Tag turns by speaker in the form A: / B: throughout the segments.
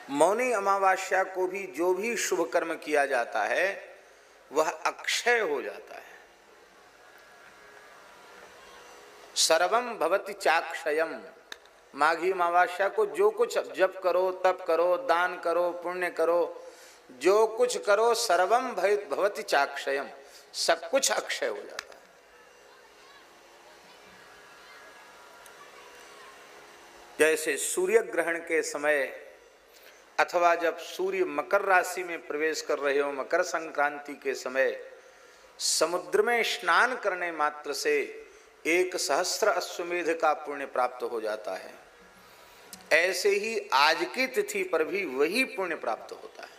A: मौनी अमावस्या को भी जो भी शुभ कर्म किया जाता है वह अक्षय हो जाता है। सर्वम भवति चाक्षयम। माघी अमावस्या को जो कुछ जप करो, तप करो, दान करो, पुण्य करो, जो कुछ करो, सर्वम भवति चाक्षयम, सब कुछ अक्षय हो जाता है। जैसे सूर्य ग्रहण के समय अथवा जब सूर्य मकर राशि में प्रवेश कर रहे हो, मकर संक्रांति के समय समुद्र में स्नान करने मात्र से 1,000 अश्वमेध का पुण्य प्राप्त हो जाता है। ऐसे ही आज की तिथि पर भी वही पुण्य प्राप्त होता है।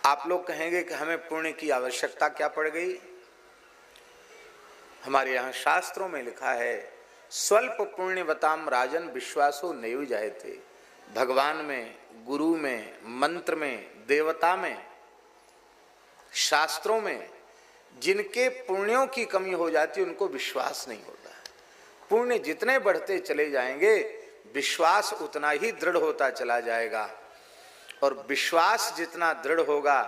A: आप लोग कहेंगे कि हमें पुण्य की आवश्यकता क्या पड़ गई? हमारे यहाँ शास्त्रों में लिखा है, स्वल्प पुण्यवताम राजन विश्वासो नैव जायते। भगवान में, गुरु में, मंत्र में, देवता में, शास्त्रों में जिनके पुण्यों की कमी हो जाती है उनको विश्वास नहीं होता है। पुण्य जितने बढ़ते चले जाएंगे विश्वास उतना ही दृढ़ होता चला जाएगा, और विश्वास जितना दृढ़ होगा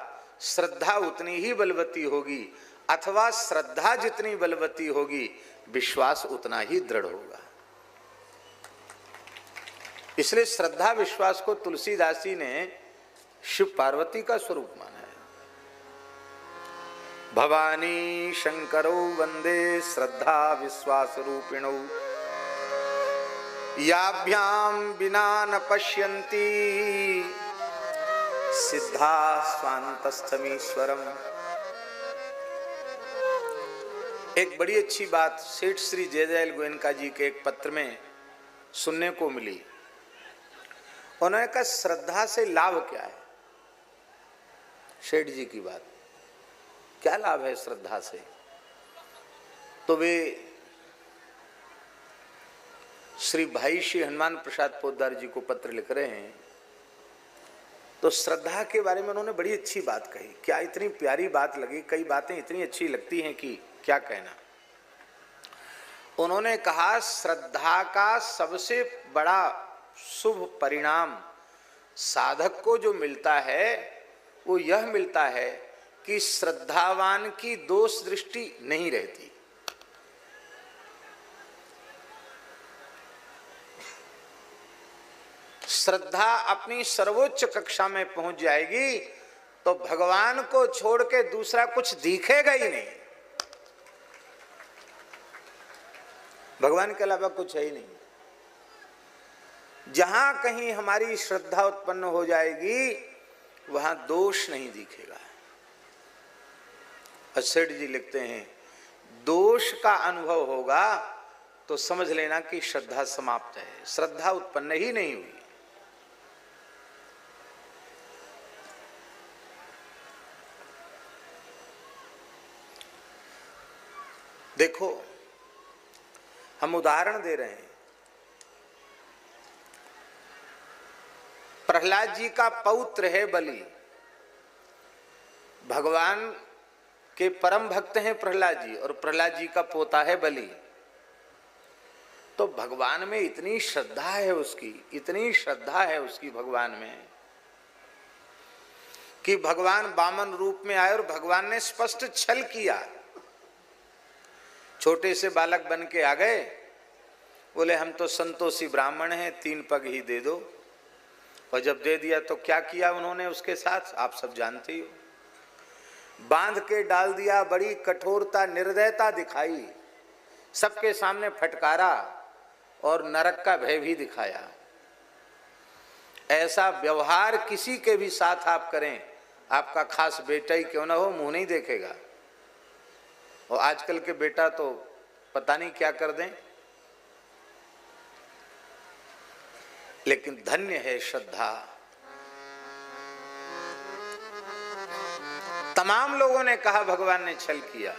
A: श्रद्धा उतनी ही बलवती होगी, अथवा श्रद्धा जितनी बलवती होगी विश्वास उतना ही दृढ़ होगा। इसलिए श्रद्धा विश्वास को तुलसीदास जी ने शिव पार्वती का स्वरूप माना है। भवानी शंकरो वंदे श्रद्धा विश्वास रूपिणौ, याभ्याम बिना न पश्यन्ति सिद्धा स्वांतस्थमीश्वरम। एक बड़ी अच्छी बात सेठ श्री जयदयाल गोयनका जी के एक पत्र में सुनने को मिली। उन्होंने कहा श्रद्धा से लाभ क्या है? सेठ जी की बात, क्या लाभ है श्रद्धा से? तो वे श्री भाई श्री हनुमान प्रसाद पोद्दार जी को पत्र लिख रहे हैं। तो श्रद्धा के बारे में उन्होंने बड़ी अच्छी बात कही। क्या इतनी प्यारी बात लगी, कई बातें इतनी अच्छी लगती हैं कि क्या कहना। उन्होंने कहा श्रद्धा का सबसे बड़ा शुभ परिणाम साधक को जो मिलता है वो यह मिलता है कि श्रद्धावान की दोष दृष्टि नहीं रहती। श्रद्धा अपनी सर्वोच्च कक्षा में पहुंच जाएगी तो भगवान को छोड़ के दूसरा कुछ दिखेगा ही नहीं। भगवान के अलावा कुछ है ही नहीं। जहां कहीं हमारी श्रद्धा उत्पन्न हो जाएगी वहां दोष नहीं दिखेगा। सेठ जी लिखते हैं, दोष का अनुभव होगा तो समझ लेना कि श्रद्धा समाप्त है, श्रद्धा उत्पन्न ही नहीं हुई। देखो, हम उदाहरण दे रहे हैं। प्रहलाद जी का पौत्र है बलि। भगवान के परम भक्त हैं प्रहलाद जी, और प्रहलाद जी का पोता है बलि। तो भगवान में इतनी श्रद्धा है उसकी, इतनी श्रद्धा है उसकी भगवान में कि भगवान वामन रूप में आए और भगवान ने स्पष्ट छल किया। छोटे से बालक बन के आ गए, बोले हम तो संतोषी ब्राह्मण हैं, 3 पग ही दे दो। और जब दे दिया तो क्या किया उन्होंने उसके साथ आप सब जानते ही हो। बांध के डाल दिया, बड़ी कठोरता निर्दयता दिखाई, सबके सामने फटकारा और नरक का भय भी दिखाया। ऐसा व्यवहार किसी के भी साथ आप करें, आपका खास बेटा ही क्यों ना हो, मुंह नहीं देखेगा। और आजकल के बेटा तो पता नहीं क्या कर दें। लेकिन धन्य है श्रद्धा। तमाम लोगों ने कहा भगवान ने छल किया।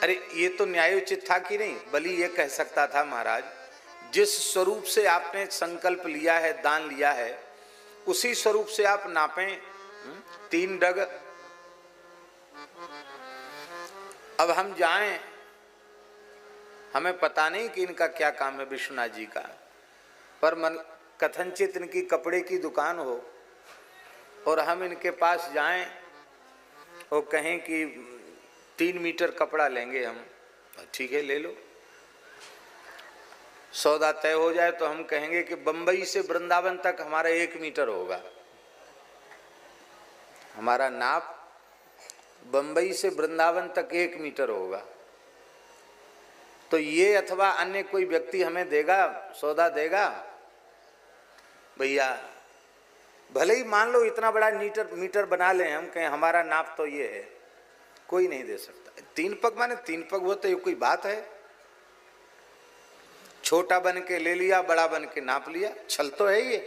A: अरे ये तो न्यायोचित था कि नहीं? बलि ये कह सकता था, महाराज जिस स्वरूप से आपने संकल्प लिया है, दान लिया है, उसी स्वरूप से आप नापें 3 डग। अब हम जाएं, हमें पता नहीं कि इनका क्या काम है विश्वनाथ जी का, पर कथनचित इनकी कपड़े की दुकान हो और हम इनके पास जाएं और कहें कि 3 मीटर कपड़ा लेंगे हम, ठीक है ले लो। सौदा तय हो जाए तो हम कहेंगे कि बंबई से वृंदावन तक हमारा 1 मीटर होगा, हमारा नाप बंबई से वृंदावन तक 1 मीटर होगा। तो ये अथवा अन्य कोई व्यक्ति हमें देगा, सौदा देगा? भैया भले ही मान लो इतना बड़ा मीटर बना लें हम, कहें हमारा नाप तो ये है, कोई नहीं दे सकता। 3 पग माने 3 पग हो तो ये कोई बात है? छोटा बन के ले लिया, बड़ा बन के नाप लिया, छल तो है ये।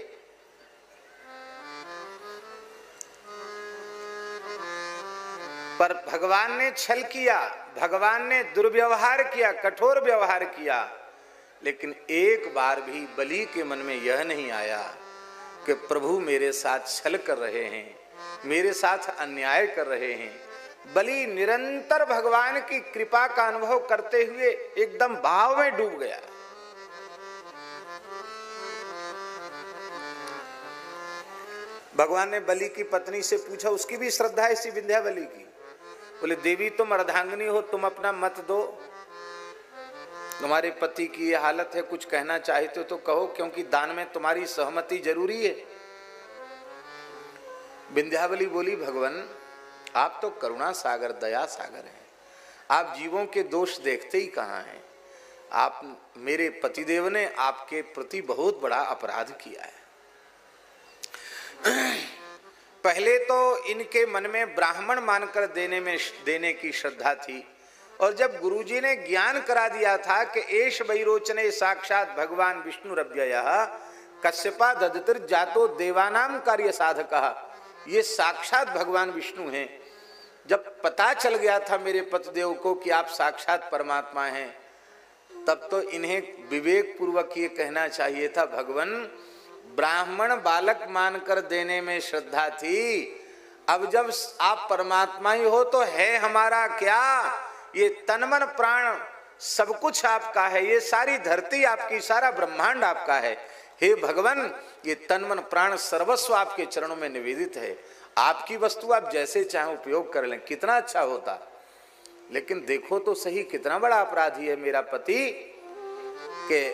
A: पर भगवान ने छल किया, भगवान ने दुर्व्यवहार किया, कठोर व्यवहार किया, लेकिन एक बार भी बलि के मन में यह नहीं आया कि प्रभु मेरे साथ छल कर रहे हैं, मेरे साथ अन्याय कर रहे हैं। बलि निरंतर भगवान की कृपा का अनुभव करते हुए एकदम भाव में डूब गया। भगवान ने बलि की पत्नी से पूछा, उसकी भी श्रद्धा है इसी विंध्यावली की। बोले देवी तुम अर्धांगिनी हो, तुम अपना मत दो, तुम्हारे पति की ये हालत है, कुछ कहना चाहते हो तो कहो, क्योंकि दान में तुम्हारी सहमति जरूरी है। विंध्यावली बोली भगवान आप तो करुणा सागर दया सागर हैं, आप जीवों के दोष देखते ही कहाँ हैं। आप मेरे पतिदेव ने आपके प्रति बहुत बड़ा अपराध किया है। पहले तो इनके मन में ब्राह्मण मानकर देने की श्रद्धा थी, और जब गुरुजी ने ज्ञान करा दिया था कि एष वैरोचने साक्षात भगवान विष्णुरव्ययः कश्यपा ददतिर जातो देवानाम कार्य साधकः, ये साक्षात भगवान विष्णु हैं। जब पता चल गया था मेरे पतिदेव को कि आप साक्षात परमात्मा हैं, तब तो इन्हें विवेक पूर्वक ये कहना चाहिए था, भगवान ब्राह्मण बालक मानकर देने में श्रद्धा थी, अब जब आप परमात्मा ही हो तो है हमारा क्या? ये तन मन प्राण सब कुछ आपका है, ये सारी धरती आपकी, सारा ब्रह्मांड आपका है। हे भगवान ये तन मन प्राण सर्वस्व आपके चरणों में निवेदित है, आपकी वस्तु आप जैसे चाहें उपयोग कर लें, कितना अच्छा होता। लेकिन देखो तो सही कितना बड़ा अपराधी है मेरा पति के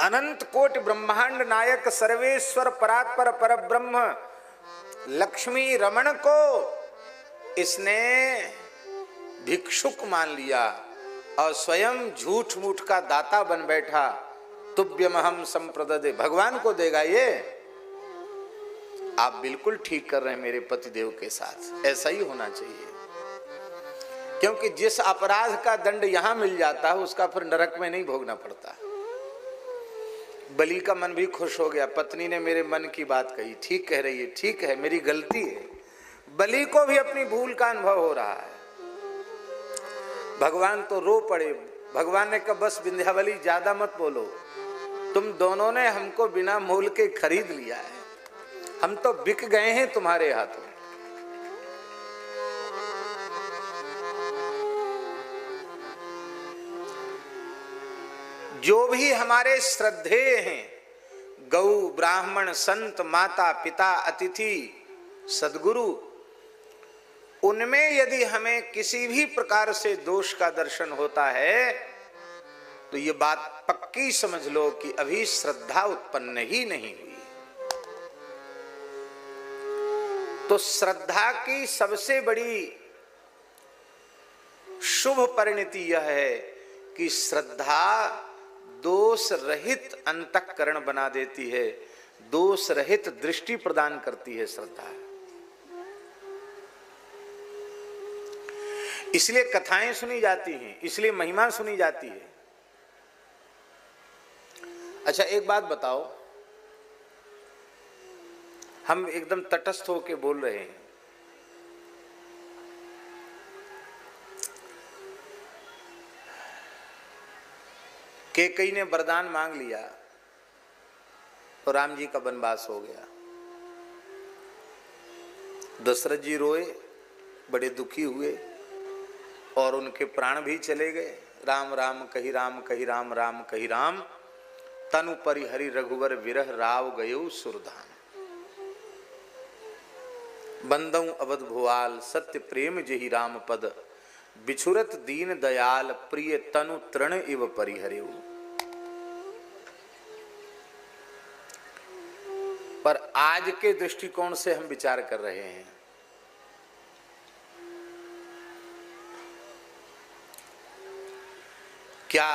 A: अनंत कोटि ब्रह्मांड नायक सर्वेश्वर परात्पर परब्रह्म लक्ष्मी रमण को इसने भिक्षुक मान लिया और स्वयं झूठ मूठ का दाता बन बैठा। तुभ्यमहम संप्रददे, भगवान को देगा ये? आप बिल्कुल ठीक कर रहे हैं मेरे पतिदेव के साथ, ऐसा ही होना चाहिए, क्योंकि जिस अपराध का दंड यहां मिल जाता है उसका फिर नरक में नहीं भोगना पड़ता। बलि का मन भी खुश हो गया, पत्नी ने मेरे मन की बात कही, ठीक कह रही है, ठीक है मेरी गलती है। बलि को भी अपनी भूल का अनुभव हो रहा है। भगवान तो रो पड़े। भगवान ने कहा बस विंध्यावली ज्यादा मत बोलो, तुम दोनों ने हमको बिना मोल के खरीद लिया है, हम तो बिक गए हैं तुम्हारे हाथों। जो भी हमारे श्रद्धेय हैं, गौ ब्राह्मण संत माता पिता अतिथि सद्गुरु, उनमें यदि हमें किसी भी प्रकार से दोष का दर्शन होता है तो ये बात पक्की समझ लो कि अभी श्रद्धा उत्पन्न ही नहीं हुई। तो श्रद्धा की सबसे बड़ी शुभ परिणति यह है कि श्रद्धा दोष रहित अंतःकरण बना देती है, दोष रहित दृष्टि प्रदान करती है श्रद्धा। इसलिए कथाएं सुनी जाती हैं, इसलिए महिमा सुनी जाती है। अच्छा एक बात बताओ, हम एकदम तटस्थ होकर बोल रहे हैं, कैकेयी ने वरदान मांग लिया तो राम जी का वनवास हो गया। दशरथ जी रोए, बड़े दुखी हुए और उनके प्राण भी चले गए। राम राम कही राम कही राम, राम कही राम, तनु परिहरि रघुवर विरह राव गयो सुरधाम। बंदऊ अवध भुआल सत्य प्रेम जेहि राम पद, बिछुरत दीन दयाल प्रिय तनु तृण इव परिहरिउ। पर आज के दृष्टिकोण से हम विचार कर रहे हैं, क्या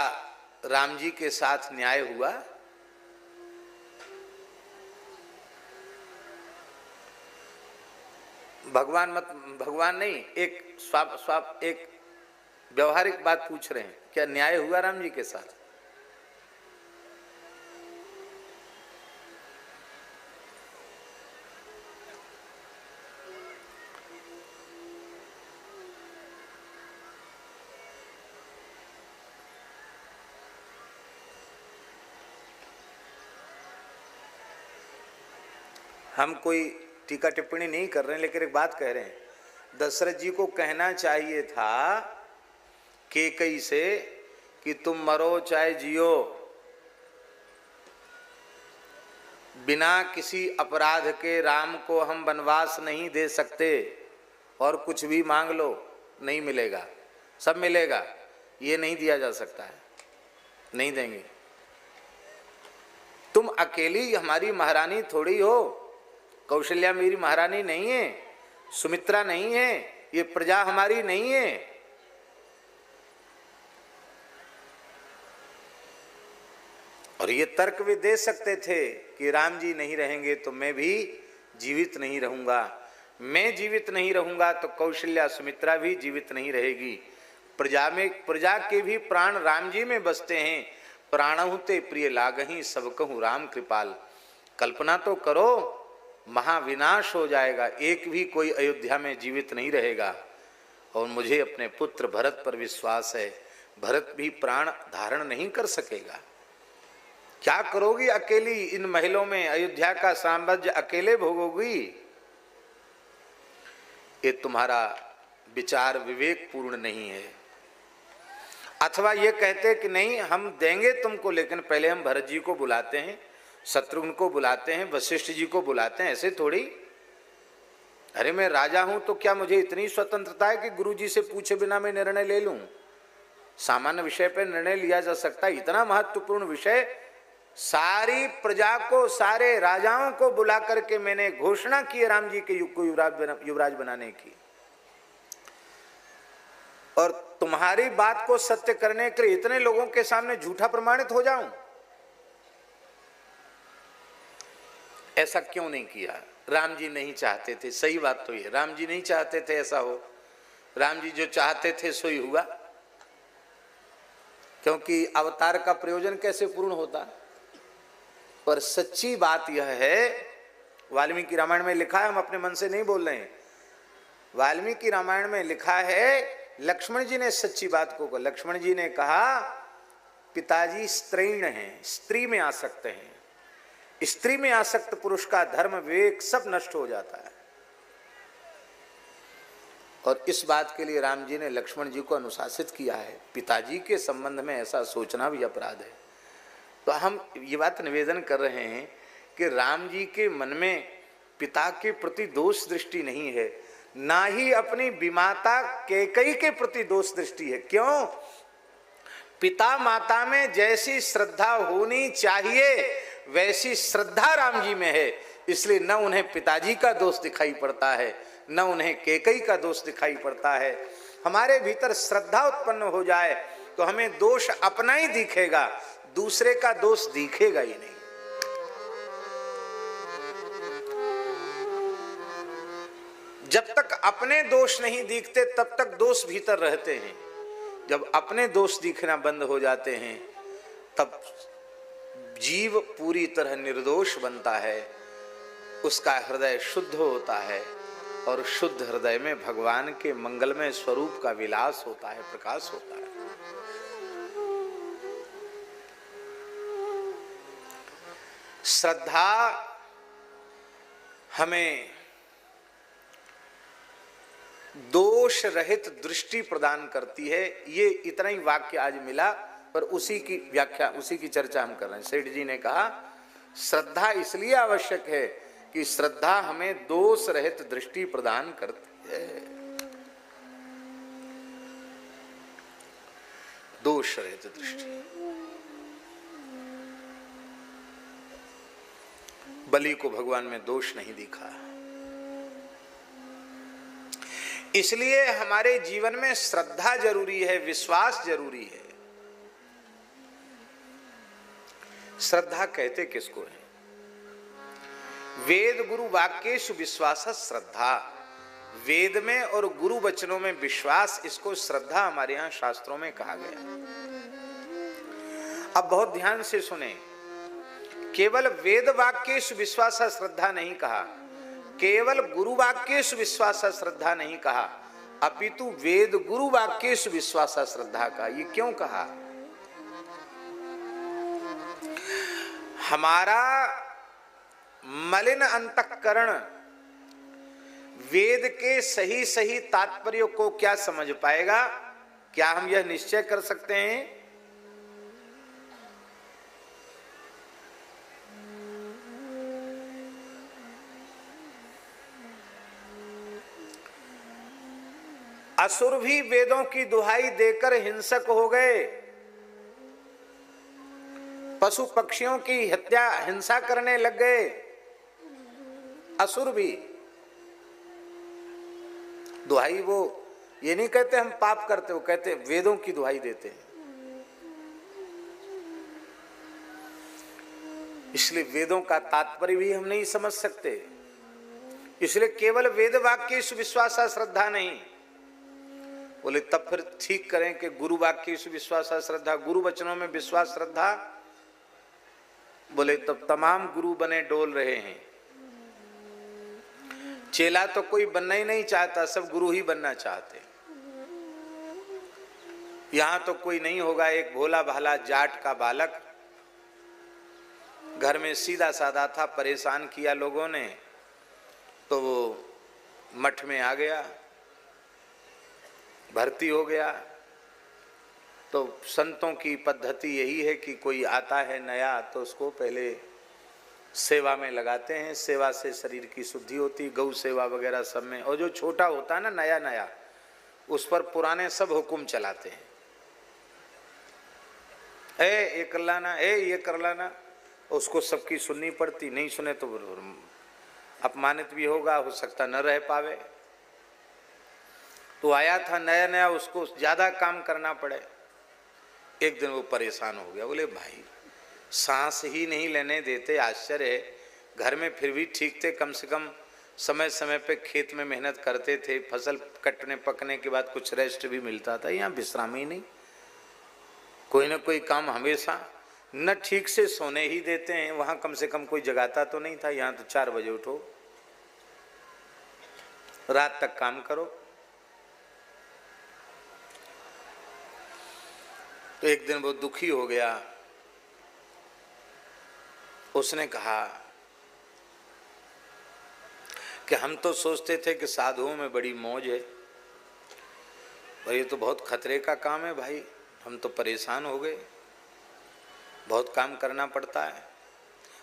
A: राम जी के साथ न्याय हुआ? भगवान नहीं, एक व्यवहारिक बात पूछ रहे हैं, क्या न्याय हुआ राम जी के साथ? हम कोई टीका टिप्पणी नहीं कर रहे हैं, लेकिन एक बात कह रहे हैं, दशरथ जी को कहना चाहिए था कैकेयी से कि तुम मरो चाहे जियो, बिना किसी अपराध के राम को हम वनवास नहीं दे सकते, और कुछ भी मांग लो नहीं मिलेगा, सब मिलेगा, ये नहीं दिया जा सकता है, नहीं देंगे। तुम अकेली हमारी महारानी थोड़ी हो, कौशल्या मेरी महारानी नहीं है, सुमित्रा नहीं है, ये प्रजा हमारी नहीं है। और ये तर्क भी दे सकते थे कि राम जी नहीं रहेंगे तो मैं भी जीवित नहीं रहूंगा, मैं जीवित नहीं रहूंगा तो कौशल्या सुमित्रा भी जीवित नहीं रहेगी। प्रजा के भी प्राण राम जी में बसते हैं, प्राणहु ते प्रिय लागहि सब कहूँ राम कृपाल। कल्पना तो करो, महाविनाश हो जाएगा, एक भी कोई अयोध्या में जीवित नहीं रहेगा। और मुझे अपने पुत्र भरत पर विश्वास है, भरत भी प्राण धारण नहीं कर सकेगा। क्या करोगी अकेली इन महलों में, अयोध्या का साम्राज्य अकेले भोगोगी? ये तुम्हारा विचार विवेकपूर्ण नहीं है। अथवा ये कहते कि नहीं हम देंगे तुमको, लेकिन पहले हम भरत जी को बुलाते हैं, शत्रुघ्न को बुलाते हैं, वशिष्ठ जी को बुलाते हैं, ऐसे थोड़ी। अरे मैं राजा हूं तो क्या मुझे इतनी स्वतंत्रता है कि गुरु जी से पूछे बिना मैं निर्णय ले लूं? सामान्य विषय पर निर्णय लिया जा सकता है, इतना महत्वपूर्ण विषय सारी प्रजा को, सारे राजाओं को बुला करके मैंने घोषणा की है राम जी के युग को युवराज बनाने की, और तुम्हारी बात को सत्य करने के लिए इतने लोगों के सामने झूठा प्रमाणित हो जाऊं? ऐसा क्यों नहीं किया? राम जी नहीं चाहते थे, सही बात तो ये, राम जी नहीं चाहते थे ऐसा हो। राम जी जो चाहते थे सो ही हुआ, क्योंकि अवतार का प्रयोजन कैसे पूर्ण होता। पर सच्ची बात यह है, वाल्मीकि रामायण में लिखा है, हम अपने मन से नहीं बोल रहे हैं, वाल्मीकि रामायण में लिखा है, लक्ष्मण जी ने सच्ची बात को कहा। लक्ष्मण जी ने कहा पिताजी स्त्रीण हैं, स्त्री में आसक्त हैं, स्त्री में आसक्त पुरुष का धर्म विवेक सब नष्ट हो जाता है। और इस बात के लिए राम जी ने लक्ष्मण जी को अनुशासित किया है। पिताजी के संबंध में ऐसा सोचना भी अपराध है। तो हम ये बात निवेदन कर रहे हैं कि राम जी के मन में पिता के प्रति दोष दृष्टि नहीं है, ना ही अपनी विमाता कैकेयी के प्रति दोष दृष्टि है। क्यों? पिता माता में जैसी श्रद्धा होनी चाहिए वैसी श्रद्धा राम जी में है, इसलिए न उन्हें पिताजी का दोष दिखाई पड़ता है, न उन्हें कैकेयी का दोष दिखाई पड़ता है। हमारे भीतर श्रद्धा उत्पन्न हो जाए तो हमें दोष अपना ही दिखेगा, दूसरे का दोष दिखेगा ही नहीं। जब तक अपने दोष नहीं दिखते तब तक दोष भीतर रहते हैं। जब अपने दोष दिखना बंद हो जाते हैं तब जीव पूरी तरह निर्दोष बनता है, उसका हृदय शुद्ध होता है, और शुद्ध हृदय में भगवान के मंगलमय स्वरूप का विलास होता है, प्रकाश होता है। श्रद्धा हमें दोष रहित दृष्टि प्रदान करती है। ये इतना ही वाक्य आज मिला, पर उसी की व्याख्या, उसी की चर्चा हम कर रहे हैं। सेठ जी ने कहा श्रद्धा इसलिए आवश्यक है कि श्रद्धा हमें दोष रहित दृष्टि प्रदान करती है। दोष रहित दृष्टि। बलि को भगवान में दोष नहीं दिखा, इसलिए हमारे जीवन में श्रद्धा जरूरी है, विश्वास जरूरी है। श्रद्धा कहते किसको है? वेद गुरु वाक्येषु विश्वास श्रद्धा। वेद में और गुरु वचनों में विश्वास, इसको श्रद्धा हमारे यहां शास्त्रों में कहा गया। अब बहुत ध्यान से सुने, केवल वेद वाक्येषु विश्वास श्रद्धा नहीं कहा, केवल गुरु वाक्येषु विश्वास श्रद्धा नहीं कहा, अपितु वेद गुरु वाक्येषु विश्वास श्रद्धा का। ये क्यों कहा? हमारा मलिन अंतःकरण वेद के सही सही तात्पर्य को क्या समझ पाएगा? क्या हम यह निश्चय कर सकते हैं? असुर भी वेदों की दुहाई देकर हिंसक हो गए, पशु पक्षियों की हत्या हिंसा करने लग गए। असुर भी दुहाई, वो ये नहीं कहते हम पाप करते, वो कहते वेदों की दुहाई देते हैं। इसलिए वेदों का तात्पर्य भी हम नहीं समझ सकते। इसलिए केवल वेद वाक्य विश्वास श्रद्धा नहीं बोले, तब फिर ठीक करें कि गुरु वाक्य विश्वास श्रद्धा, गुरु वचनों में विश्वास श्रद्धा। बोले तब तमाम गुरु बने डोल रहे हैं। चेला तो कोई बनना ही नहीं चाहता, सब गुरु ही बनना चाहते। यहां तो कोई नहीं होगा एक भोला भाला जाट का बालक, घर में सीधा साधा था, परेशान किया लोगों ने, तो वो मठ में आ गया, भर्ती हो गया। तो संतों की पद्धति यही है कि कोई आता है नया तो उसको पहले सेवा में लगाते हैं, सेवा से शरीर की शुद्धि होती, गौ सेवा वगैरह सब में। और जो छोटा होता है ना नया नया, उस पर पुराने सब हुक्म चलाते हैं, ए ये कर लाना, ए ये कर लाना। उसको सबकी सुननी पड़ती, नहीं सुने तो अपमानित भी होगा, हो सकता न रह पावे। तो आया था नया नया, उसको ज्यादा काम करना पड़े। एक दिन वो परेशान हो गया, बोले भाई सांस ही नहीं लेने देते, आश्चर्य है, घर में फिर भी ठीक थे, कम से कम समय समय पे खेत में मेहनत करते थे, फसल कटने पकने के बाद कुछ रेस्ट भी मिलता था, यहाँ विश्राम ही नहीं, कोई ना कोई काम हमेशा, न ठीक से सोने ही देते हैं। वहाँ कम से कम कोई जगाता तो नहीं था, यहाँ तो 4 बजे उठो, रात तक काम करो। तो एक दिन वो दुखी हो गया, उसने कहा कि हम तो सोचते थे कि साधुओं में बड़ी मौज है, और ये तो बहुत खतरे का काम है भाई, हम तो परेशान हो गए, बहुत काम करना पड़ता है।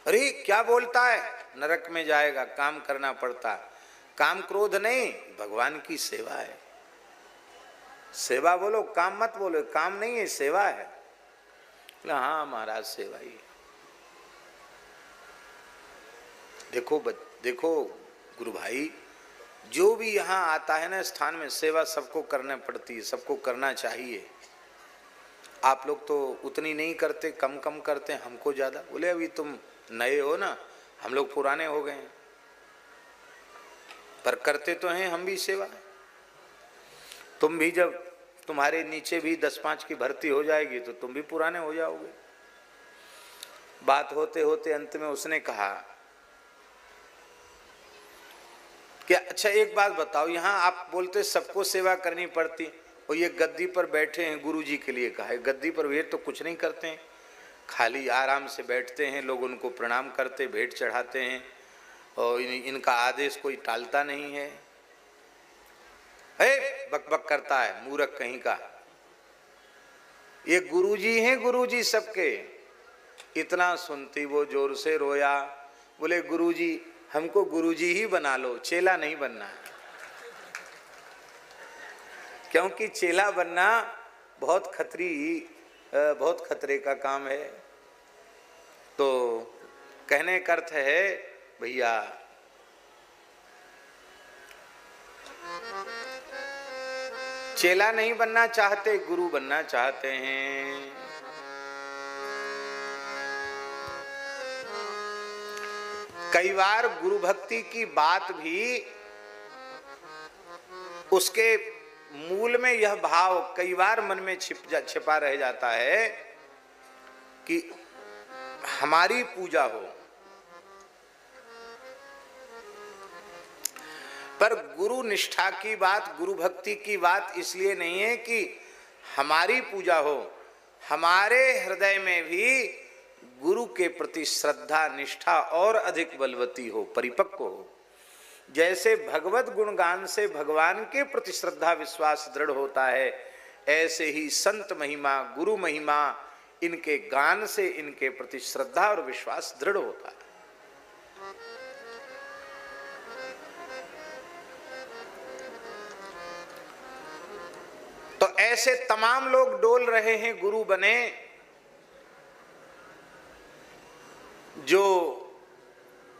A: अरे क्या बोलता है, नरक में जाएगा, काम करना पड़ता। काम क्रोध नहीं, भगवान की सेवा है। सेवा बोलो, काम मत बोलो, काम नहीं है, सेवा है। बोला हाँ महाराज सेवा ही। देखो गुरु भाई, जो भी यहाँ आता है ना स्थान में, सेवा सबको करना पड़ती है, सबको करना चाहिए। आप लोग तो उतनी नहीं करते, कम कम करते, हमको ज्यादा। बोले अभी तुम नए हो ना, हम लोग पुराने हो गए हैं, पर करते तो हैं हम भी सेवा। तुम भी जब तुम्हारे नीचे भी 10-5 की भर्ती हो जाएगी तो तुम भी पुराने हो जाओगे। बात होते होते अंत में उसने कहा कि अच्छा एक बात बताओ, यहाँ आप बोलते सबको सेवा करनी पड़ती, और ये गद्दी पर बैठे हैं, गुरु जी के लिए कहा है, गद्दी पर वे तो कुछ नहीं करते हैं, खाली आराम से बैठते हैं, लोग उनको प्रणाम करते, भेंट चढ़ाते हैं, और इनका आदेश कोई टालता नहीं है। बक बक करता है मूर्ख कहीं का। ये गुरुजी हैं, गुरुजी सबके। इतना सुनती वो जोर से रोया, बोले गुरुजी हमको गुरुजी ही बना लो, चेला नहीं बनना है। क्योंकि चेला बनना बहुत खतरे का काम है। तो कहने का अर्थ है भैया, चेला नहीं बनना चाहते, गुरु बनना चाहते हैं। कई बार गुरु भक्ति की बात भी, उसके मूल में यह भाव कई बार मन में छिपा रह जाता है कि हमारी पूजा हो, पर गुरु निष्ठा की बात, गुरु भक्ति की बात इसलिए नहीं है कि हमारी पूजा हो, हमारे हृदय में भी गुरु के प्रति श्रद्धा निष्ठा और अधिक बलवती हो, परिपक्व हो। जैसे भगवत गुणगान से भगवान के प्रति श्रद्धा विश्वास दृढ़ होता है, ऐसे ही संत महिमा, गुरु महिमा, इनके गान से इनके प्रति श्रद्धा और विश्वास दृढ़ होता है। तो ऐसे तमाम लोग डोल रहे हैं, गुरु बने, जो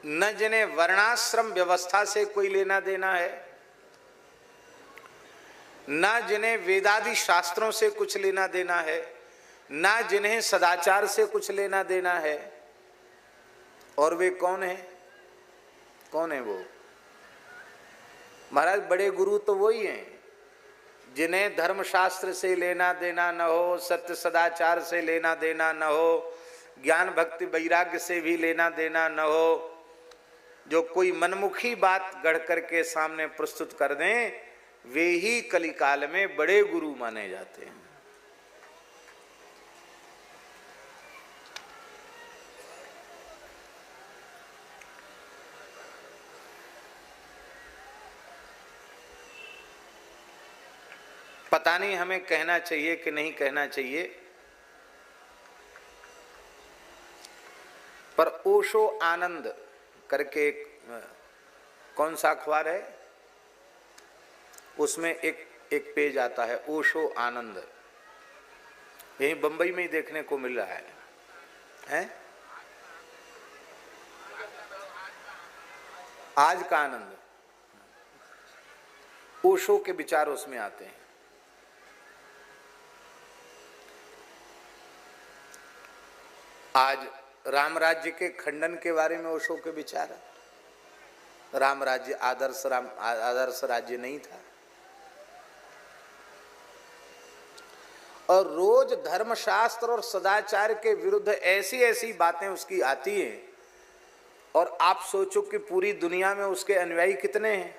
A: न जिन्हें वर्णाश्रम व्यवस्था से कोई लेना देना है, न जिन्हें वेदादि शास्त्रों से कुछ लेना देना है, न जिन्हें सदाचार से कुछ लेना देना है। और वे कौन है? कौन है वो? महाराज बड़े गुरु तो वही हैं जिन्हें धर्मशास्त्र से लेना देना न हो, सत्य सदाचार से लेना देना न हो, ज्ञान भक्ति वैराग्य से भी लेना देना न हो, जो कोई मनमुखी बात गढ़ करके सामने प्रस्तुत कर दें, वे ही कलिकाल में बड़े गुरु माने जाते हैं। पता नहीं हमें कहना चाहिए कि नहीं कहना चाहिए, पर ओशो आनंद करके एक कौन सा अखबार है, उसमें एक पेज आता है ओशो आनंद, यही बंबई में ही देखने को मिल रहा है? आज का आनंद, ओशो के विचार उसमें आते हैं। आज राम राज्य के खंडन के बारे में ओशो के विचार है। राम राज्य आदर्श राज्य नहीं था, और रोज धर्मशास्त्र और सदाचार के विरुद्ध ऐसी ऐसी बातें उसकी आती हैं, और आप सोचो कि पूरी दुनिया में उसके अनुयायी कितने हैं।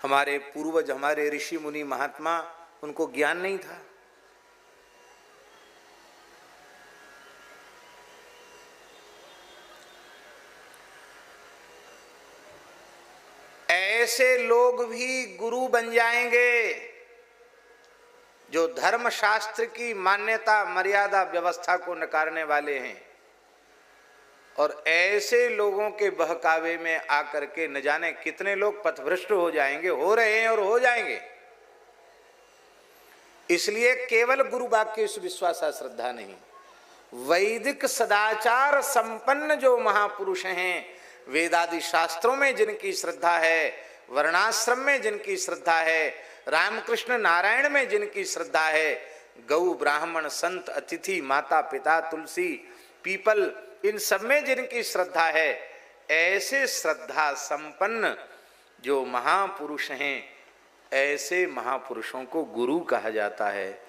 A: हमारे पूर्वज, हमारे ऋषि मुनि महात्मा, उनको ज्ञान नहीं था। ऐसे लोग भी गुरु बन जाएंगे जो धर्मशास्त्र की मान्यता मर्यादा व्यवस्था को नकारने वाले हैं, और ऐसे लोगों के बहकावे में आकर के न जाने कितने लोग पथभ्रष्ट हो जाएंगे, हो रहे हैं और हो जाएंगे। इसलिए केवल गुरु वाक्य विश्वास श्रद्धा नहीं, वैदिक सदाचार संपन्न जो महापुरुष हैं, वेदादि शास्त्रों में जिनकी श्रद्धा है, वर्णाश्रम में जिनकी श्रद्धा है, रामकृष्ण नारायण में जिनकी श्रद्धा है, गौ ब्राह्मण संत अतिथि माता पिता तुलसी पीपल, इन सब में जिनकी श्रद्धा है, ऐसे श्रद्धा संपन्न जो महापुरुष हैं, ऐसे महापुरुषों को गुरु कहा जाता है।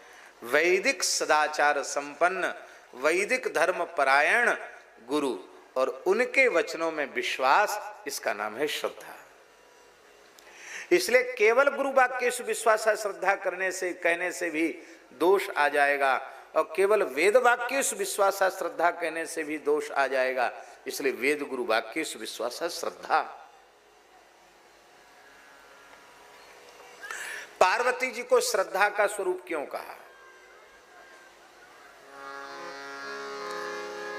A: वैदिक सदाचार संपन्न, वैदिक धर्म परायण गुरु, और उनके वचनों में विश्वास, इसका नाम है श्रद्धा। इसलिए केवल गुरु वाक्य विश्वास श्रद्धा करने से कहने से भी दोष आ जाएगा, और केवल वेद वाक्य विश्वास श्रद्धा कहने से भी दोष आ जाएगा। इसलिए वेद गुरु वाक्य विश्वास श्रद्धा। पार्वती जी को श्रद्धा का स्वरूप क्यों कहा?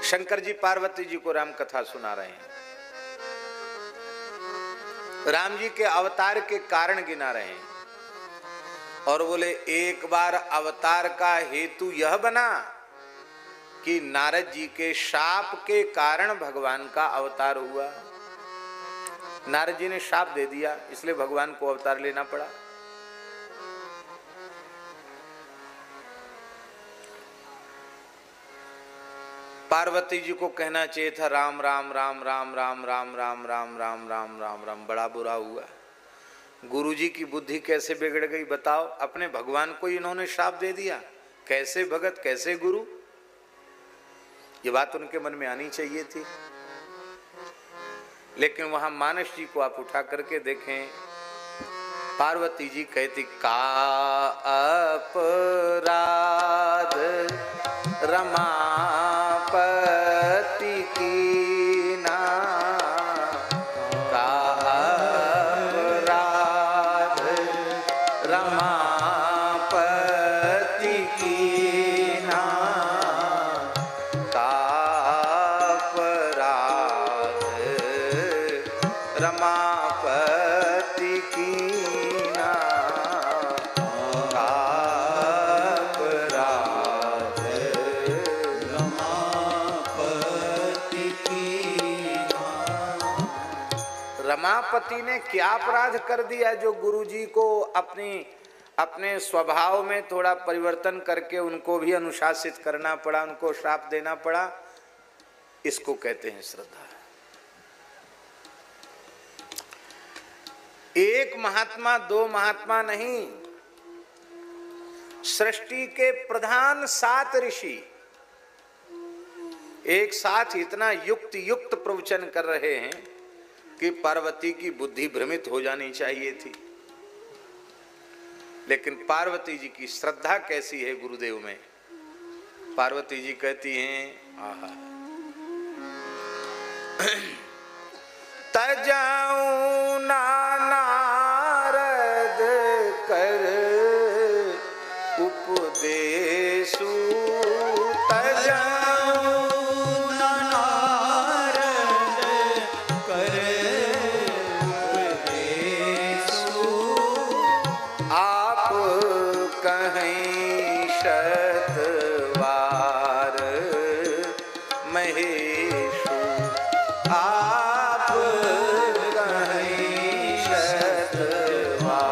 A: शंकर जी पार्वती जी को राम कथा सुना रहे हैं, राम जी के अवतार के कारण गिना रहे हैं, और बोले एक बार अवतार का हेतु यह बना कि नारद जी के शाप के कारण भगवान का अवतार हुआ। नारद जी ने शाप दे दिया, इसलिए भगवान को अवतार लेना पड़ा। पार्वती जी को कहना चाहिए था राम राम राम राम राम राम राम राम राम राम राम राम। बड़ा बुरा हुआ। गुरु जी की बुद्धि कैसे बिगड़ गई बताओ, अपने भगवान को इन्होंने श्राप दे दिया। कैसे भगत, कैसे गुरु? ये बात उनके मन में आनी चाहिए थी। लेकिन वहां मानस जी को आप उठा करके देखें, पार्वती जी कहती का अपराध रमापति कीना, का अपराध रमापति कीना, का अपराध रमापति कीना, का अपराध रमापति कीना। रमापति ने क्या अपराध कर दिया जो गुरुजी को अपने स्वभाव में थोड़ा परिवर्तन करके उनको भी अनुशासित करना पड़ा, उनको श्राप देना पड़ा? इसको कहते हैं श्रद्धा। एक महात्मा, दो महात्मा नहीं, सृष्टि के प्रधान 7 ऋषि एक साथ इतना युक्त युक्त प्रवचन कर रहे हैं कि पार्वती की बुद्धि भ्रमित हो जानी चाहिए थी। लेकिन पार्वती जी की श्रद्धा कैसी है गुरुदेव में। पार्वती जी कहती हैं आहा तजाऊं नारद कर उपदेशु, तजाऊं नारद कर उपदेशु, आप कहीं शतवार महेशु, आप कहीं शतवार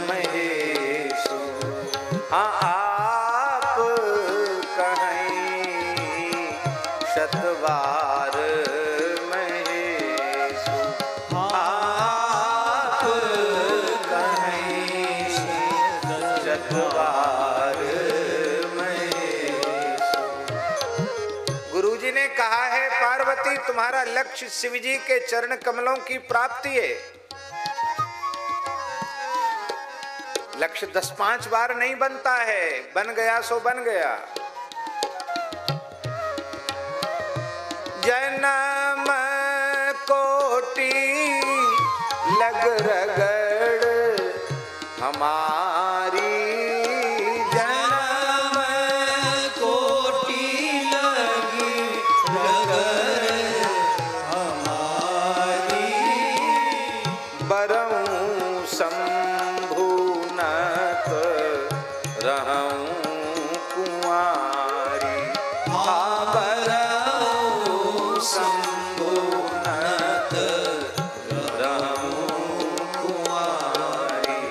A: महेशु, हाँ आप कहीं शतवार महेशु, आप कहीं शतवार महेशु। गुरुजी ने कहा है पार्वती तुम्हारा लक्ष्य शिव जी के चरण कमलों की प्राप्ति है। लक्ष्य 10-5 बार नहीं बनता है, बन गया सो बन गया। जन्म कोटि लग रगड़ हमारी, जन्म कोटि लगी रगड़ हमारी, बरऊं शंभुनत रहूं कुंवारी, बरऊं शंभुनत रहूं कुंवारी।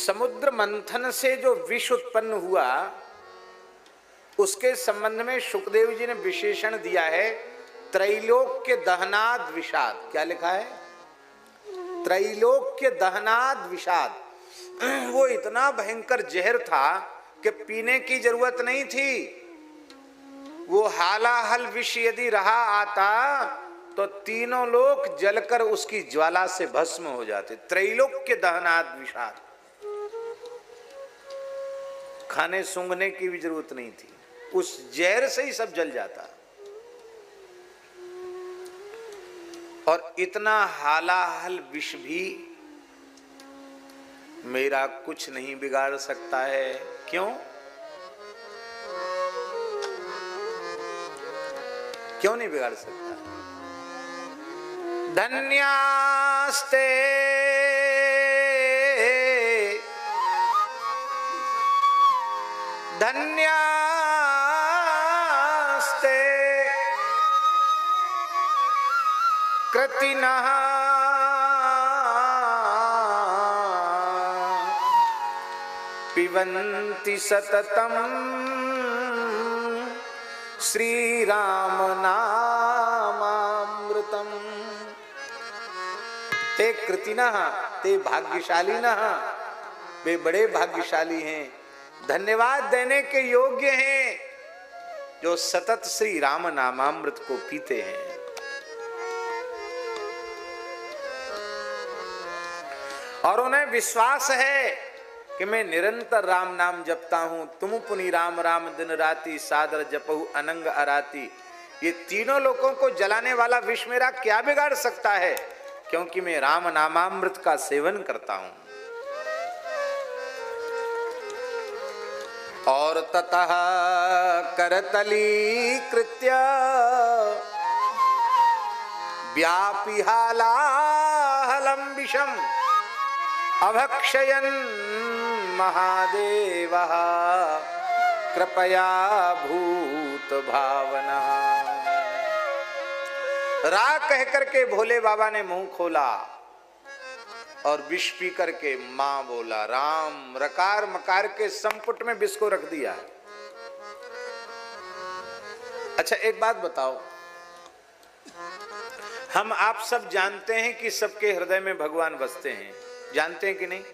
A: समुद्र मंथन से जो विष उत्पन्न हुआ उसके संबंध में सुखदेव जी ने विशेषण दिया है त्रैलोक्य दहनाद विषाद, क्या लिखा है? त्रैलोक्य दहनाद विषाद। वो इतना भयंकर जहर था कि पीने की जरूरत नहीं थी। वो हालाहल विष यदि रहा आता तो तीनों लोग जलकर उसकी ज्वाला से भस्म हो जाते। त्रैलोक्य दहनाद विषाद। खाने सूंघने की भी जरूरत नहीं थी, उस जहर से ही सब जल जाता। और इतना हालाहल विष भी मेरा कुछ नहीं बिगाड़ सकता है। क्यों? क्यों नहीं बिगाड़ सकता? धन्यास्ते धन्यास्ते कृतिनः पिबन्ति सततम श्री राम नामामृतम। ते कृतिनः, ते भाग्यशालिनः, वे बड़े भाग्यशाली हैं, धन्यवाद देने के योग्य हैं, जो सतत श्री राम नामामृत को पीते हैं। और उन्हें विश्वास है कि मैं निरंतर राम नाम जपता हूं। तुम पुनि राम राम दिन राति, सादर जपहु अनंग अराती। ये तीनों लोगों को जलाने वाला विष मेरा क्या बिगाड़ सकता है, क्योंकि मैं राम नामामृत का सेवन करता हूं। और ततः करतली कृत्य व्यापी हालाहलम विषम अभक्षयन् महादेवः कृपया भूत भावना। रा कह करके भोले बाबा ने मुंह खोला और विष पी करके मां बोला राम। रकार मकार के संपुट में विष को रख दिया। अच्छा एक बात बताओ, हम आप सब जानते हैं कि सबके हृदय में भगवान बसते हैं, जानते हैं कि नहीं?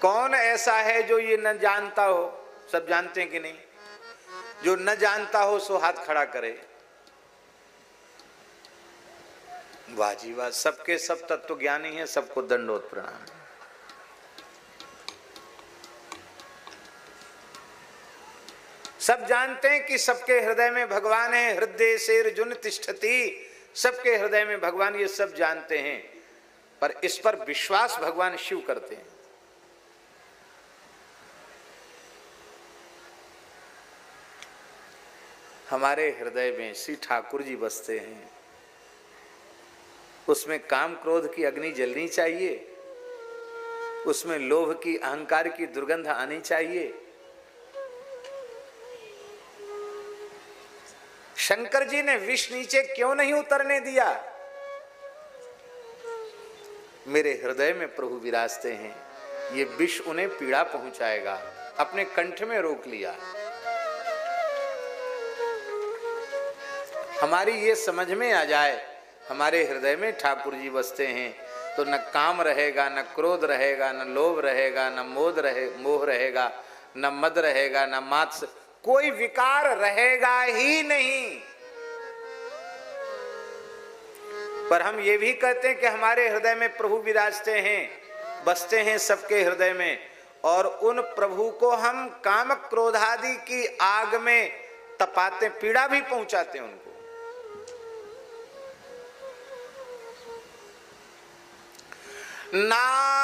A: कौन ऐसा है जो ये न जानता हो? सब जानते हैं कि नहीं? जो न जानता हो सो हाथ खड़ा करे। वाह जी वाह, सबके सब तत्व ज्ञानी हैं, सबको दंडोत प्रणाम। सब जानते हैं कि सबके हृदय में भगवान है। हृदय से अर्जुन तिष्ठति, सबके हृदय में भगवान, ये सब जानते हैं, पर इस पर विश्वास भगवान शिव करते हैं। हमारे हृदय में श्री ठाकुर जी बसते हैं, उसमें काम क्रोध की अग्नि जलनी चाहिए, उसमें लोभ की अहंकार की दुर्गंध आनी चाहिए। शंकर जी ने विष नीचे क्यों नहीं उतरने दिया? मेरे हृदय में प्रभु विराजते हैं, ये विष उन्हें पीड़ा पहुंचाएगा, अपने कंठ में रोक लिया। हमारी ये समझ में आ जाए हमारे हृदय में ठाकुर जी बसते हैं तो न काम रहेगा, न क्रोध रहेगा, न लोभ रहेगा, न मोह रहेगा, न मद रहेगा, न मात्स, कोई विकार रहेगा ही नहीं। पर हम ये भी कहते हैं कि हमारे हृदय में प्रभु विराजते हैं, बसते हैं सबके हृदय में, और उन प्रभु को हम काम क्रोधादि की आग में तपाते, पीड़ा भी पहुंचाते हैं उनको। ना